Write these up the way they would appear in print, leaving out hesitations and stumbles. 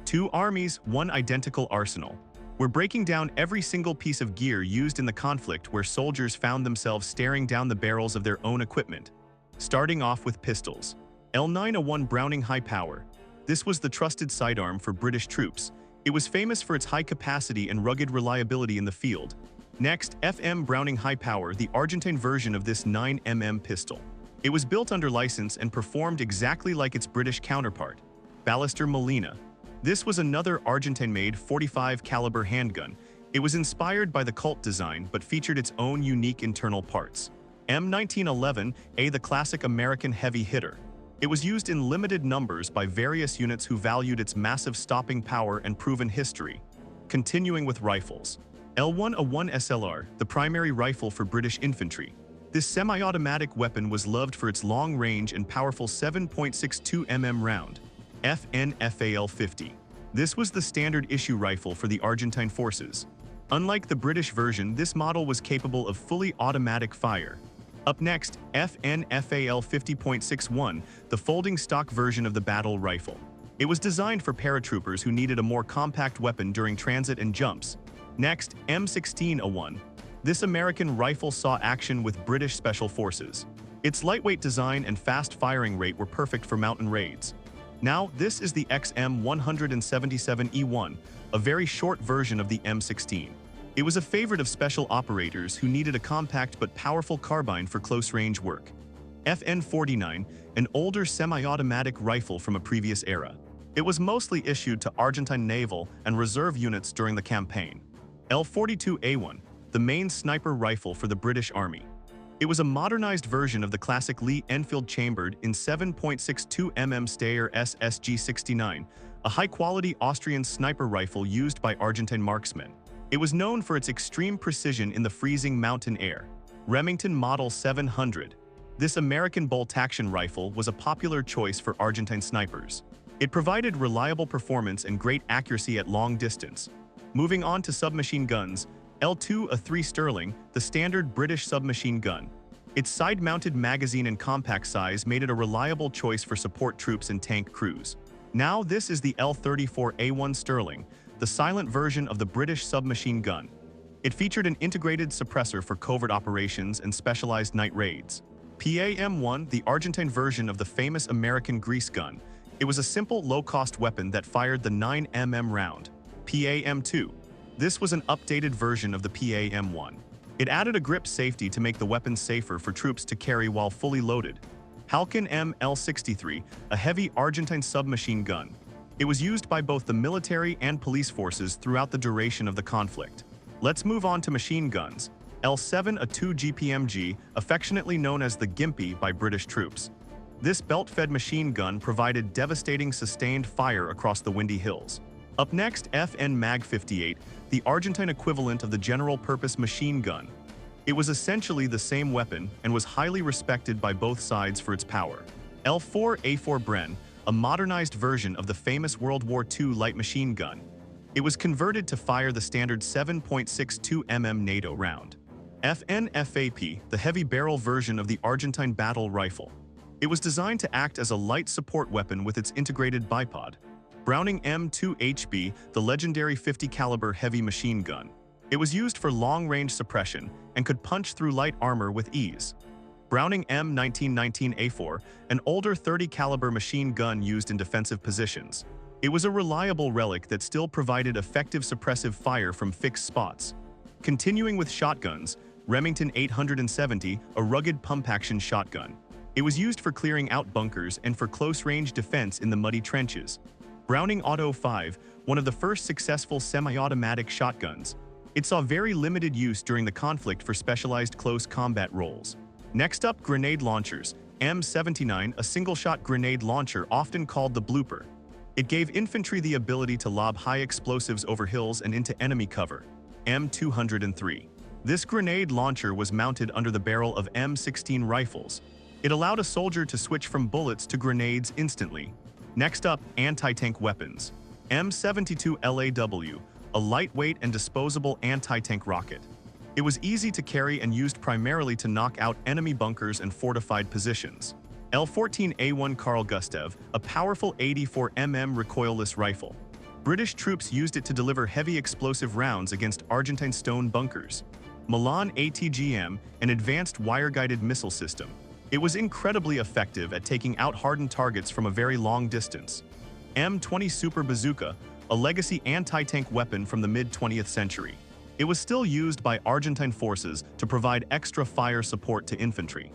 Two armies, one identical arsenal. We're breaking down every single piece of gear used in the conflict where soldiers found themselves staring down the barrels of their own equipment. Starting off with pistols. L901 Browning High Power. This was the trusted sidearm for British troops. It was famous for its high capacity and rugged reliability in the field. Next, FM Browning High Power, the Argentine version of this 9mm pistol. It was built under license and performed exactly like its British counterpart. Ballester Molina. This was another Argentine-made 45 caliber handgun. It was inspired by the Colt design but featured its own unique internal parts. M1911A, the classic American heavy hitter. It was used in limited numbers by various units who valued its massive stopping power and proven history. Continuing with rifles. L1A1 SLR, the primary rifle for British infantry. This semi-automatic weapon was loved for its long range and powerful 7.62 mm round. FN FAL 50. This was the standard issue rifle for the Argentine forces. Unlike the British version, this model was capable of fully automatic fire. Up next, FN FAL 50.61, the folding stock version of the battle rifle. It was designed for paratroopers who needed a more compact weapon during transit and jumps. Next, M16A1. This American rifle saw action with British Special Forces. Its lightweight design and fast firing rate were perfect for mountain raids. Now, this is the XM177E1, a very short version of the M16. It was a favorite of special operators who needed a compact but powerful carbine for close-range work. FN49, an older semi-automatic rifle from a previous era. It was mostly issued to Argentine naval and reserve units during the campaign. L42A1, the main sniper rifle for the British Army. It was a modernized version of the classic Lee Enfield chambered in 7.62 mm Steyr SSG-69, a high-quality Austrian sniper rifle used by Argentine marksmen. It was known for its extreme precision in the freezing mountain air. Remington Model 700. This American bolt-action rifle was a popular choice for Argentine snipers. It provided reliable performance and great accuracy at long distance. Moving on to submachine guns, L2A3 Sterling, the standard British submachine gun. Its side-mounted magazine and compact size made it a reliable choice for support troops and tank crews. Now this is the L34A1 Sterling, the silent version of the British submachine gun. It featured an integrated suppressor for covert operations and specialized night raids. PAM-1, the Argentine version of the famous American grease gun. It was a simple, low-cost weapon that fired the 9mm round. PAM-2. This was an updated version of the PAM-1. It added a grip safety to make the weapon safer for troops to carry while fully loaded. Halcon ML63, a heavy Argentine submachine gun. It was used by both the military and police forces throughout the duration of the conflict. Let's move on to machine guns. L7A2 GPMG, affectionately known as the Gimpy by British troops. This belt-fed machine gun provided devastating sustained fire across the windy hills. Up next, FN Mag 58, the Argentine equivalent of the general-purpose machine gun. It was essentially the same weapon and was highly respected by both sides for its power. L4A4 Bren, a modernized version of the famous World War II light machine gun. It was converted to fire the standard 7.62 mm NATO round. FN FAP, the heavy barrel version of the Argentine battle rifle. It was designed to act as a light support weapon with its integrated bipod. Browning M2HB, the legendary 50 caliber heavy machine gun. It was used for long-range suppression and could punch through light armor with ease. Browning M1919A4, an older 30 caliber machine gun used in defensive positions. It was a reliable relic that still provided effective suppressive fire from fixed spots. Continuing with shotguns, Remington 870, a rugged pump-action shotgun. It was used for clearing out bunkers and for close-range defense in the muddy trenches. Browning Auto 5, one of the first successful semi-automatic shotguns. It saw very limited use during the conflict for specialized close combat roles. Next up, grenade launchers. M79, a single-shot grenade launcher often called the blooper. It gave infantry the ability to lob high explosives over hills and into enemy cover. M203. This grenade launcher was mounted under the barrel of M16 rifles. It allowed a soldier to switch from bullets to grenades instantly. Next up, anti-tank weapons. M72 LAW, a lightweight and disposable anti-tank rocket. It was easy to carry and used primarily to knock out enemy bunkers and fortified positions. L14A1 Carl Gustav, a powerful 84mm recoilless rifle. British troops used it to deliver heavy explosive rounds against Argentine stone bunkers. Milan ATGM, an advanced wire-guided missile system. It was incredibly effective at taking out hardened targets from a very long distance. M20 Super Bazooka, a legacy anti-tank weapon from the mid-20th century. It was still used by Argentine forces to provide extra fire support to infantry.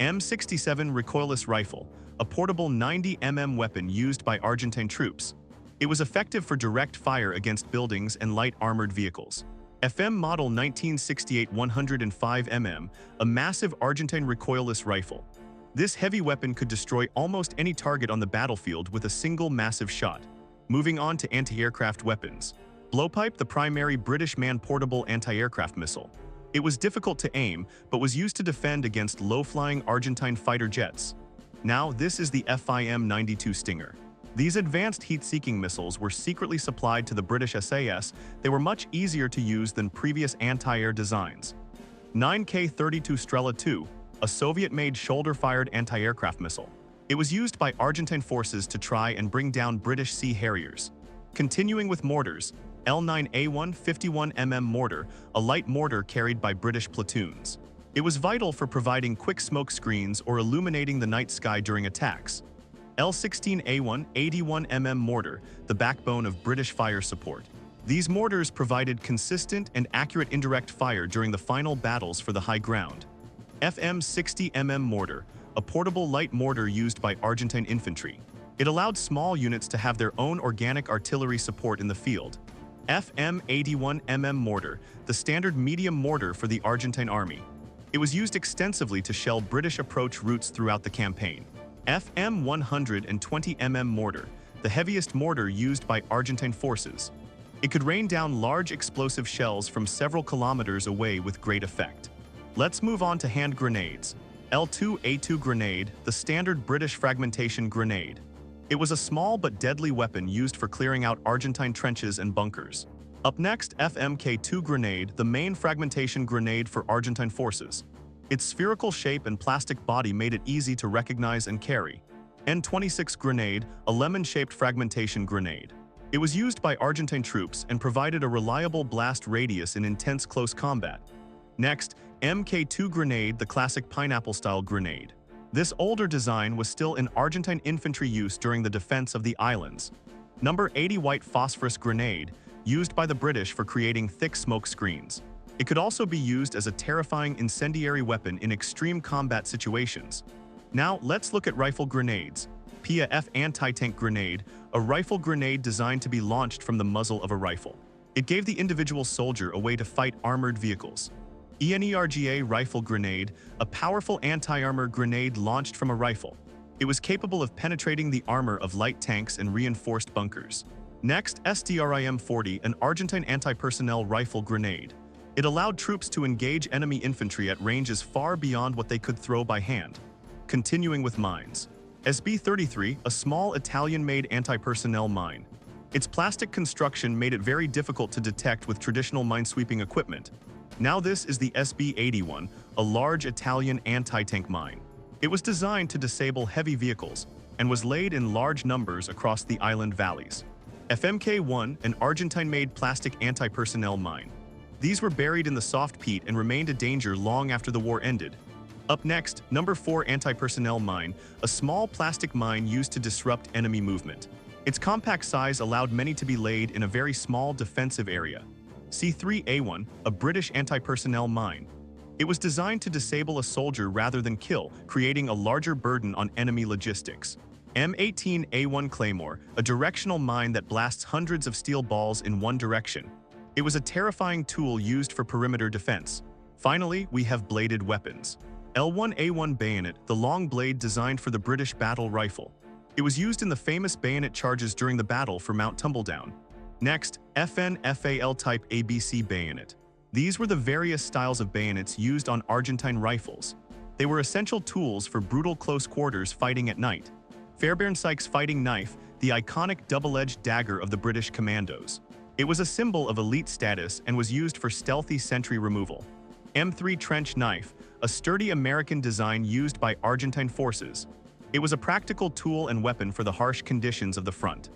M67 Recoilless Rifle, a portable 90mm weapon used by Argentine troops. It was effective for direct fire against buildings and light armored vehicles. FM Model 1968 105mm, a massive Argentine recoilless rifle. This heavy weapon could destroy almost any target on the battlefield with a single massive shot. Moving on to anti-aircraft weapons. Blowpipe, the primary British man-portable anti-aircraft missile. It was difficult to aim, but was used to defend against low-flying Argentine fighter jets. Now, this is the FIM-92 Stinger. These advanced heat-seeking missiles were secretly supplied to the British SAS. They were much easier to use than previous anti-air designs. 9K-32 Strela II, a Soviet-made shoulder-fired anti-aircraft missile. It was used by Argentine forces to try and bring down British Sea Harriers. Continuing with mortars, L9A1 51mm mortar, a light mortar carried by British platoons. It was vital for providing quick smoke screens or illuminating the night sky during attacks. L16A1 81mm mortar, the backbone of British fire support. These mortars provided consistent and accurate indirect fire during the final battles for the high ground. FM 60mm mortar, a portable light mortar used by Argentine infantry. It allowed small units to have their own organic artillery support in the field. FM 81mm mortar, the standard medium mortar for the Argentine army. It was used extensively to shell British approach routes throughout the campaign. FM 120mm mortar, the heaviest mortar used by Argentine forces. It could rain down large explosive shells from several kilometers away with great effect. Let's move on to hand grenades. L2A2 grenade, the standard British fragmentation grenade. It was a small but deadly weapon used for clearing out Argentine trenches and bunkers. Up next, FMK2 grenade, the main fragmentation grenade for Argentine forces. Its spherical shape and plastic body made it easy to recognize and carry. N26 grenade, a lemon-shaped fragmentation grenade. It was used by Argentine troops and provided a reliable blast radius in intense close combat. Next, MK2 grenade, the classic pineapple-style grenade. This older design was still in Argentine infantry use during the defense of the islands. Number 80 white phosphorus grenade, used by the British for creating thick smoke screens. It could also be used as a terrifying incendiary weapon in extreme combat situations. Now, let's look at rifle grenades. PIA F anti-tank grenade, a rifle grenade designed to be launched from the muzzle of a rifle. It gave the individual soldier a way to fight armored vehicles. ENERGA rifle grenade, a powerful anti-armor grenade launched from a rifle. It was capable of penetrating the armor of light tanks and reinforced bunkers. Next, SDRIM-40, an Argentine anti-personnel rifle grenade. It allowed troops to engage enemy infantry at ranges far beyond what they could throw by hand. Continuing with mines. SB-33, a small Italian-made anti-personnel mine. Its plastic construction made it very difficult to detect with traditional minesweeping equipment. Now this is the SB-81, a large Italian anti-tank mine. It was designed to disable heavy vehicles and was laid in large numbers across the island valleys. FMK-1, an Argentine-made plastic anti-personnel mine. These were buried in the soft peat and remained a danger long after the war ended. Up next, number 4 anti-personnel mine, a small plastic mine used to disrupt enemy movement. Its compact size allowed many to be laid in a very small defensive area. C3A1, a British anti-personnel mine. It was designed to disable a soldier rather than kill, creating a larger burden on enemy logistics. M18A1 Claymore, a directional mine that blasts hundreds of steel balls in one direction. It was a terrifying tool used for perimeter defense. Finally, we have bladed weapons. L1A1 bayonet, the long blade designed for the British battle rifle. It was used in the famous bayonet charges during the battle for Mount Tumbledown. Next, FN FAL type ABC bayonet. These were the various styles of bayonets used on Argentine rifles. They were essential tools for brutal close quarters fighting at night. Fairbairn Sykes fighting knife, the iconic double-edged dagger of the British commandos. It was a symbol of elite status and was used for stealthy sentry removal. M3 trench knife, a sturdy American design used by Argentine forces. It was a practical tool and weapon for the harsh conditions of the front.